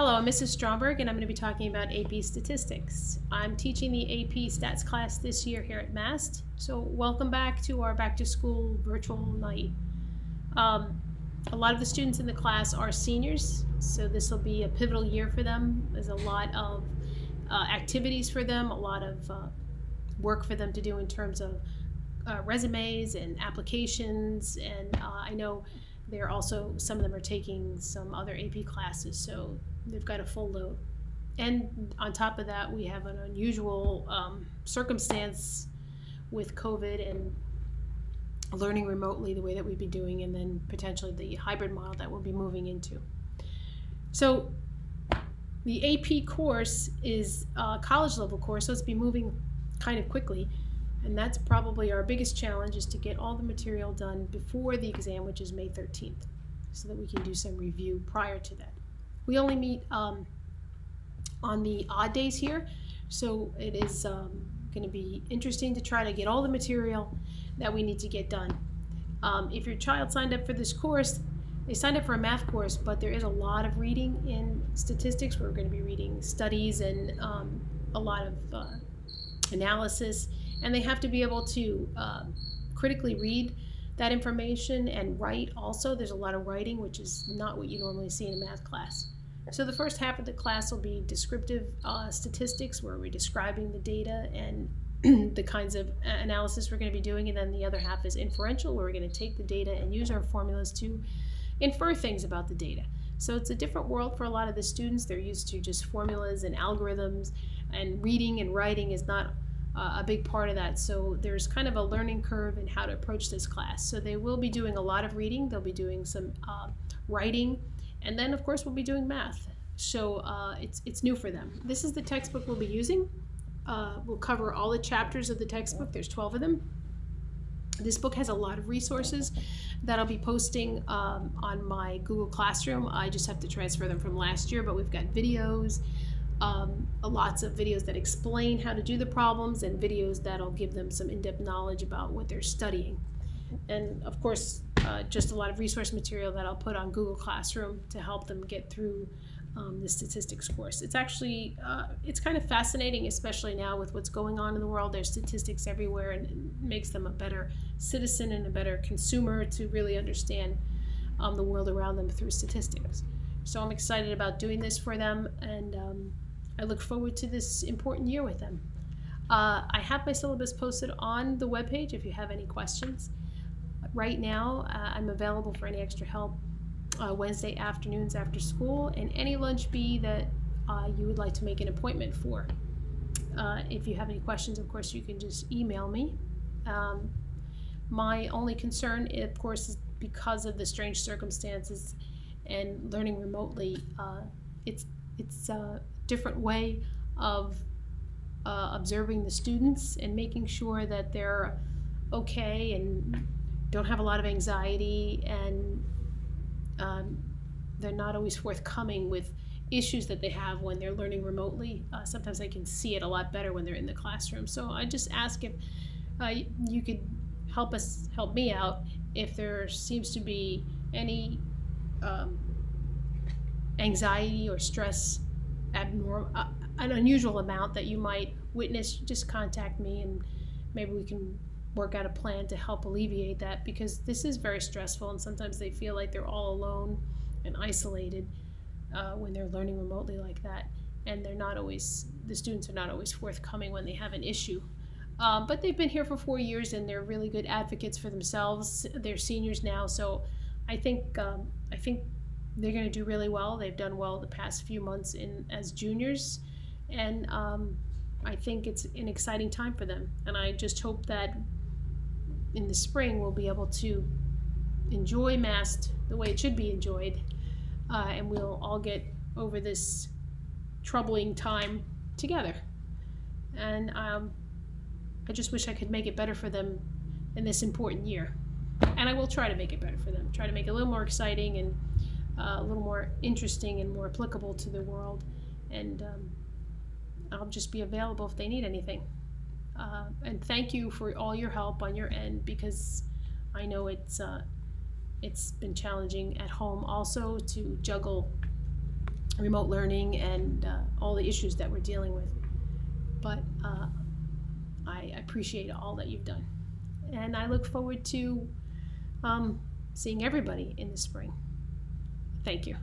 Hello, I'm Mrs. Stromberg, and I'm going to be talking about AP Statistics. I'm teaching the AP Stats class this year here at MAST, so welcome back to our back to school virtual night. A lot of the students in the class are seniors, so this will be a pivotal year for them. There's a lot of activities for them, a lot of work for them to do in terms of resumes and applications, and I know they're also, some of them are taking some other AP classes, so they've got a full load. And on top of that, we have an unusual circumstance with COVID and learning remotely the way that we've been doing, and then potentially the hybrid model that we'll be moving into. So the AP course is a college level course, so it's be moving kind of quickly. And that's probably our biggest challenge, is to get all the material done before the exam, which is May 13th, so that we can do some review prior to that. We only meet on the odd days here, so it is going to be interesting to try to get all the material that we need to get done. If your child signed up for this course, they signed up for a math course, but there is a lot of reading in statistics. We're going to be reading studies and a lot of analysis, and they have to be able to critically read that information and write also. There's a lot of writing, which is not what you normally see in a math class. So the first half of the class will be descriptive statistics, where we're describing the data and the kinds of analysis we're going to be doing, and then the other half is inferential, where we're going to take the data and use our formulas to infer things about the data. So it's a different world for a lot of the students. They're used to just formulas and algorithms, and reading and writing is not a big part of that. So there's kind of a learning curve in how to approach this class. So they will be doing a lot of reading, they'll be doing some writing, and then of course we'll be doing math. So it's new for them. This is the textbook we'll be using. We'll cover all the chapters of the textbook. There's 12 of them. This book has a lot of resources that I'll be posting on my Google Classroom. I just have to transfer them from last year, but we've got videos, lots of videos that explain how to do the problems, and videos that'll give them some in-depth knowledge about what they're studying. And of course, just a lot of resource material that I'll put on Google Classroom to help them get through the statistics course. It's actually, it's kind of fascinating, especially now with what's going on in the world. There's statistics everywhere, and it makes them a better citizen and a better consumer to really understand the world around them through statistics. So I'm excited about doing this for them, and I look forward to this important year with them. I have my syllabus posted on the webpage if you have any questions. Right now, I'm available for any extra help Wednesday afternoons after school, and any lunch bee that you would like to make an appointment for. If you have any questions, of course, you can just email me. My only concern, of course, is because of the strange circumstances and learning remotely. It's a different way of observing the students and making sure that they're okay and don't have a lot of anxiety, and they're not always forthcoming with issues that they have when they're learning remotely. Sometimes I can see it a lot better when they're in the classroom. So I just ask if you could help me out if there seems to be any anxiety or stress, an unusual amount that you might witness. Just contact me, and maybe we can work out a plan to help alleviate that, because this is very stressful, and sometimes they feel like they're all alone and isolated when they're learning remotely like that, and the students are not always forthcoming when they have an issue. But they've been here for 4 years, and they're really good advocates for themselves. They're seniors now, so I think they're going to do really well. They've done well the past few months as juniors, and I think it's an exciting time for them. And I just hope that in the spring we'll be able to enjoy MAST the way it should be enjoyed, and we'll all get over this troubling time together. And I just wish I could make it better for them in this important year. And I will try to make it better for them, try to make it a little more exciting and a little more interesting and more applicable to the world. And I'll just be available if they need anything. And thank you for all your help on your end, because I know it's been challenging at home also to juggle remote learning and all the issues that we're dealing with. But I appreciate all that you've done. And I look forward to seeing everybody in the spring. Thank you.